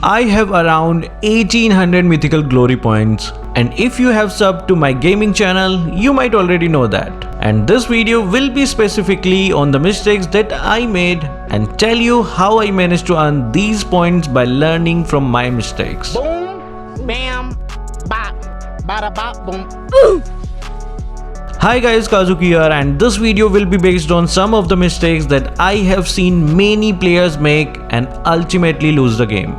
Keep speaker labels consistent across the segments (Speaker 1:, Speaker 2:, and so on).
Speaker 1: I have around 1800 mythical glory points, and if you have subbed to my gaming channel, you might already know that. And this video will be specifically on the mistakes that I made and tell you how I managed to earn these points by learning from my mistakes.
Speaker 2: Boom, bam, bop, bada bop, boom.
Speaker 1: Hi guys, Kazuki here, and this video will be based on some of the mistakes that I have seen many players make and ultimately lose the game.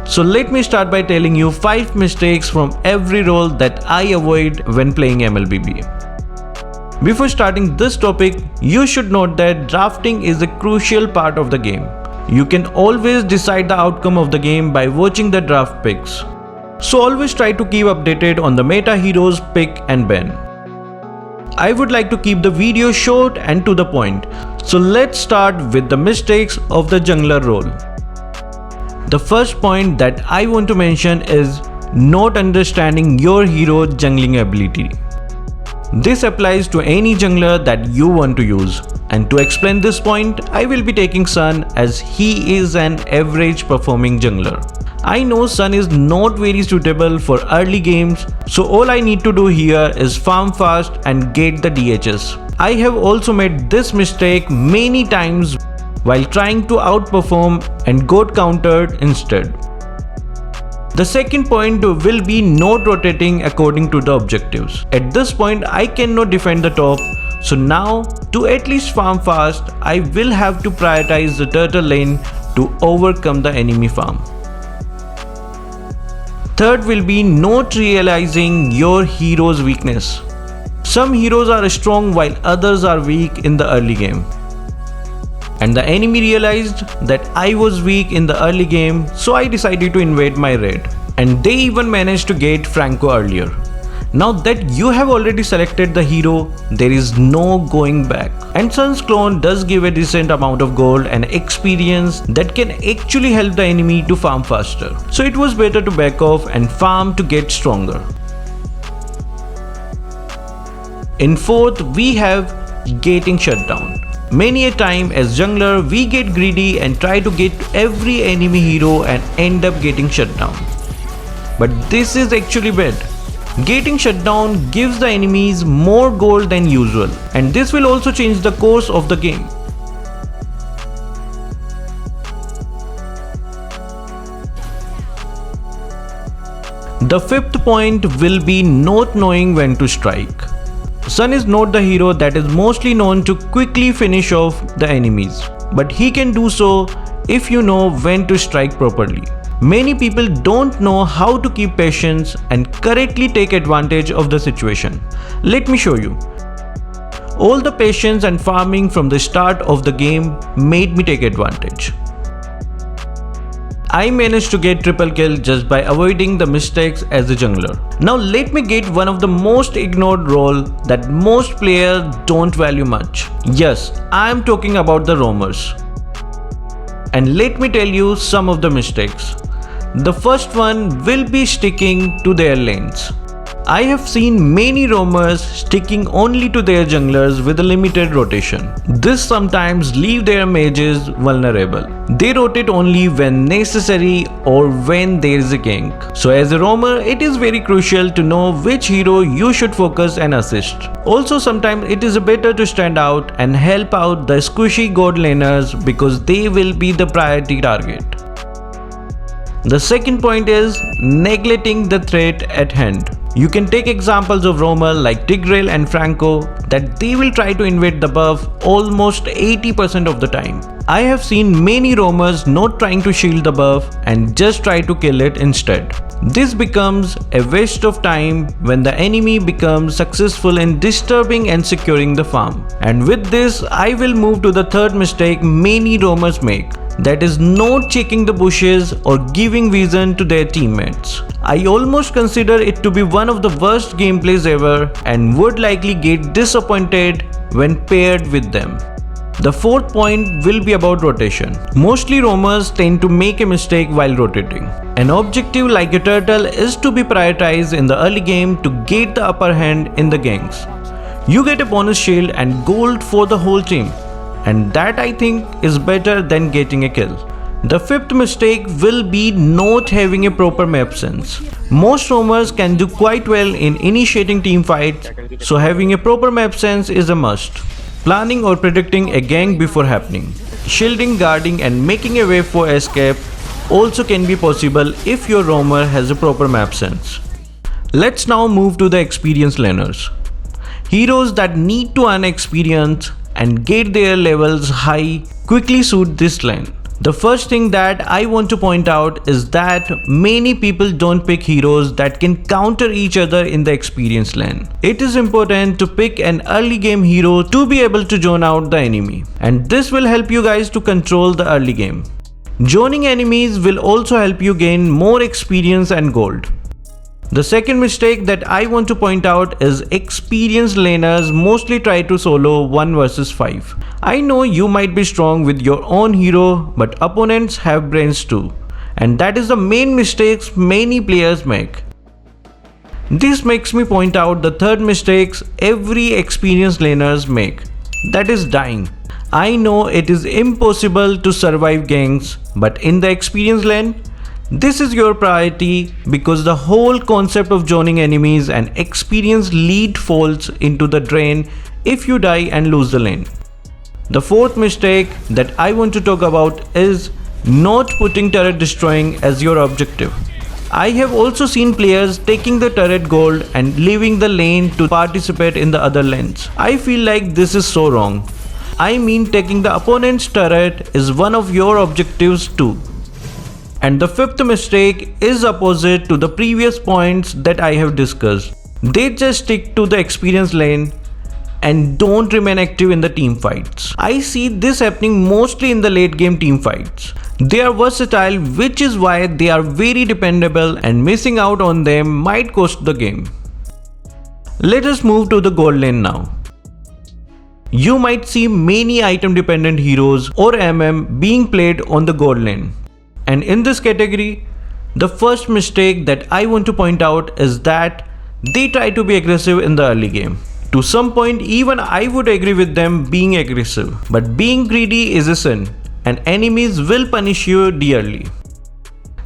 Speaker 1: So let me start by telling you 5 mistakes from every role that I avoid when playing mlbb. Before starting this topic, you should note that drafting is a crucial part of the game. You can always decide the outcome of the game by watching the draft picks. So always try to keep updated on the meta heroes pick and ban. I would like to keep the video short and to the point. So let's start with the mistakes of the jungler role. The first point that I want to mention is not understanding your hero jungling ability. This applies to any jungler that you want to use. And to explain this point, I will be taking Sun as he is an average performing jungler. I know Sun is not very suitable for early games, so all I need to do here is farm fast and get the DHs. I have also made this mistake many times while trying to outperform and got countered instead. The second point will be not rotating according to the objectives. At this point, I cannot defend the top, so now to at least farm fast, I will have to prioritize the turtle lane to overcome the enemy farm. Third will be not realizing your hero's weakness. Some heroes are strong while others are weak in the early game. And the enemy realized that I was weak in the early game, so I decided to invade my raid. And they even managed to get Franco earlier. Now that you have already selected the hero, there is no going back. And Sun's clone does give a decent amount of gold and experience that can actually help the enemy to farm faster. So it was better to back off and farm to get stronger. In fourth, we have getting shut down. Many a time as jungler, we get greedy and try to get every enemy hero and end up getting shut down. But this is actually bad. Getting shut down gives the enemies more gold than usual, and this will also change the course of the game. The fifth point will be not knowing when to strike. Sun is not the hero that is mostly known to quickly finish off the enemies, but he can do so if you know when to strike properly. Many people don't know how to keep patience and correctly take advantage of the situation. Let me show you. All the patience and farming from the start of the game made me take advantage. I managed to get triple kill just by avoiding the mistakes as a jungler. Now let me get one of the most ignored role that most players don't value much. Yes, I am talking about the roamers. And let me tell you some of the mistakes. The first one will be sticking to their lanes. I have seen many roamers sticking only to their junglers with a limited rotation. This sometimes leaves their mages vulnerable. They rotate only when necessary or when there is a gank. So as a roamer, it is very crucial to know which hero you should focus and assist. Also sometimes it is better to stand out and help out the squishy god laners because they will be the priority target. The second point is neglecting the threat at hand. You can take examples of roamer like Tigreal and Franco that they will try to invade the buff almost 80% of the time. I have seen many roamers not trying to shield the buff and just try to kill it instead. This becomes a waste of time when the enemy becomes successful in disturbing and securing the farm. And with this, I will move to the third mistake many roamers make. That is not checking the bushes or giving vision to their teammates. I almost consider it to be one of the worst gameplays ever and would likely get disappointed when paired with them. The fourth point will be about rotation. Mostly roamers tend to make a mistake while rotating. An objective like a turtle is to be prioritized in the early game to get the upper hand in the ganks. You get a bonus shield and gold for the whole team. And that I think is better than getting a kill. The fifth mistake will be not having a proper map sense. Most roamers can do quite well in initiating team fights, so having a proper map sense is a must. Planning or predicting a gang before happening. Shielding, guarding and making a way for escape also can be possible if your roamer has a proper map sense. Let's now move to the experienced laners. Heroes that need to earn experience and get their levels high quickly suit this lane. The first thing that I want to point out is that many people don't pick heroes that can counter each other in the experience lane. It is important to pick an early game hero to be able to zone out the enemy, and this will help you guys to control the early game. Zoning enemies will also help you gain more experience and gold. The second mistake that I want to point out is experienced laners mostly try to solo 1 versus 5. I know you might be strong with your own hero, but opponents have brains too. And that is the main mistakes many players make. This makes me point out the third mistakes every experienced laners make. That is dying. I know it is impossible to survive ganks, but in the experience lane, this is your priority because the whole concept of zoning enemies and experience lead falls into the drain if you die and lose the lane. The fourth mistake that I want to talk about is not putting turret destroying as your objective. I have also seen players taking the turret gold and leaving the lane to participate in the other lanes. I feel like this is so wrong. I mean, taking the opponent's turret is one of your objectives too. And the fifth mistake is opposite to the previous points that I have discussed. They just stick to the experience lane and don't remain active in the team fights. I see this happening mostly in the late game team fights. They are versatile, which is why they are very dependable, and missing out on them might cost the game. Let us move to the gold lane now. You might see many item dependent heroes or MM being played on the gold lane. And in this category, the first mistake that I want to point out is that they try to be aggressive in the early game. To some point, even I would agree with them being aggressive, but being greedy is a sin and enemies will punish you dearly.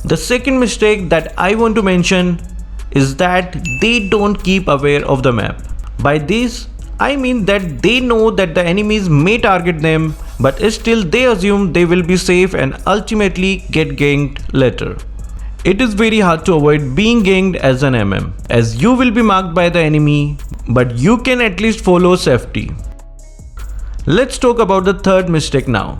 Speaker 1: The second mistake that I want to mention is that they don't keep aware of the map. By this, I mean that they know that the enemies may target them, but still they assume they will be safe and ultimately get ganked later. It is very hard to avoid being ganked as an MM, as you will be marked by the enemy, but you can at least follow safety. Let's talk about the third mistake now.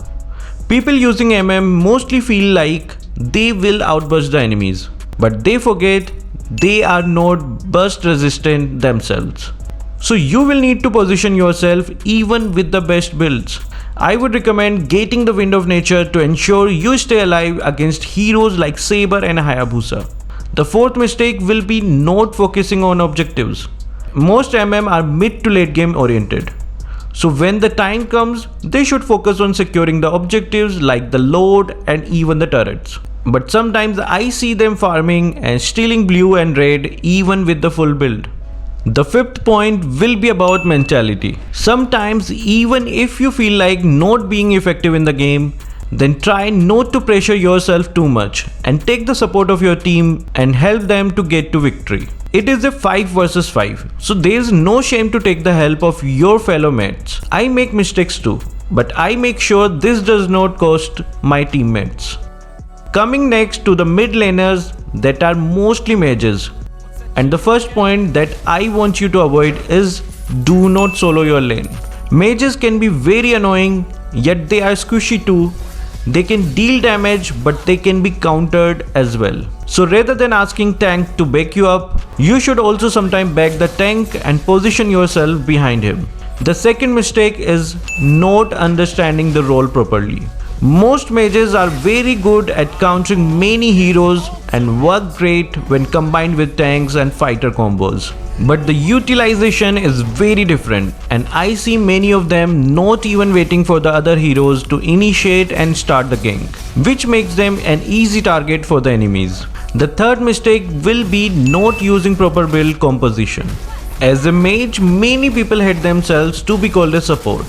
Speaker 1: People using MM mostly feel like they will outburst the enemies, but they forget they are not burst resistant themselves. So you will need to position yourself even with the best builds. I would recommend getting the Wind of Nature to ensure you stay alive against heroes like Saber and Hayabusa. The fourth mistake will be not focusing on objectives. Most MM are mid to late game oriented. So when the time comes, they should focus on securing the objectives like the load and even the turrets. But sometimes I see them farming and stealing blue and red even with the full build. The fifth point will be about mentality. Sometimes even if you feel like not being effective in the game, then try not to pressure yourself too much and take the support of your team and help them to get to victory. It is a 5 versus 5, so there is no shame to take the help of your fellow mates. I make mistakes too, but I make sure this does not cost my teammates. Coming next to the mid laners that are mostly mages. And the first point that I want you to avoid is do not solo your lane. Mages can be very annoying, yet they are squishy too. They can deal damage, but they can be countered as well. So rather than asking tank to back you up, you should also sometimes back the tank and position yourself behind him. The second mistake is not understanding the role properly. Most mages are very good at countering many heroes and work great when combined with tanks and fighter combos. But the utilization is very different, and I see many of them not even waiting for the other heroes to initiate and start the gank, which makes them an easy target for the enemies. The third mistake will be not using proper build composition. As a mage, many people hate themselves to be called a support.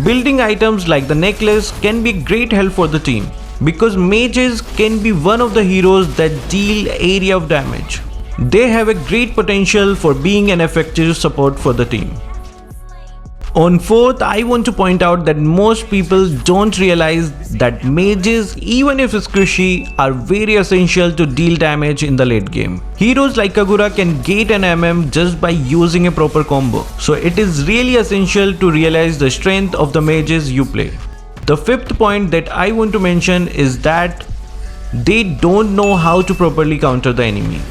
Speaker 1: Building items like the necklace can be great help for the team, because mages can be one of the heroes that deal area of damage. They have a great potential for being an effective support for the team. On fourth, I want to point out that most people don't realize that mages, even if squishy, are very essential to deal damage in the late game. Heroes like Kagura can get an MM just by using a proper combo, so it is really essential to realize the strength of the mages you play. The fifth point that I want to mention is that they don't know how to properly counter the enemy.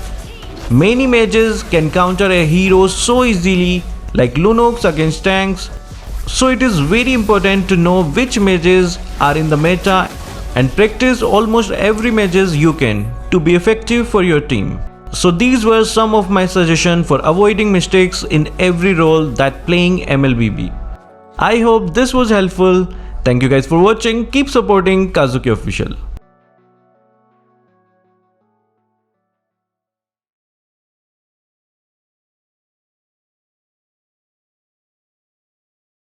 Speaker 1: Many mages can counter a hero so easily, like Lunox against tanks, so it is very important to know which mages are in the meta and practice almost every mages you can to be effective for your team. So these were some of my suggestions for avoiding mistakes in every role that playing mlbb. I hope this was helpful. Thank you guys for watching. Keep supporting Kazuki Official.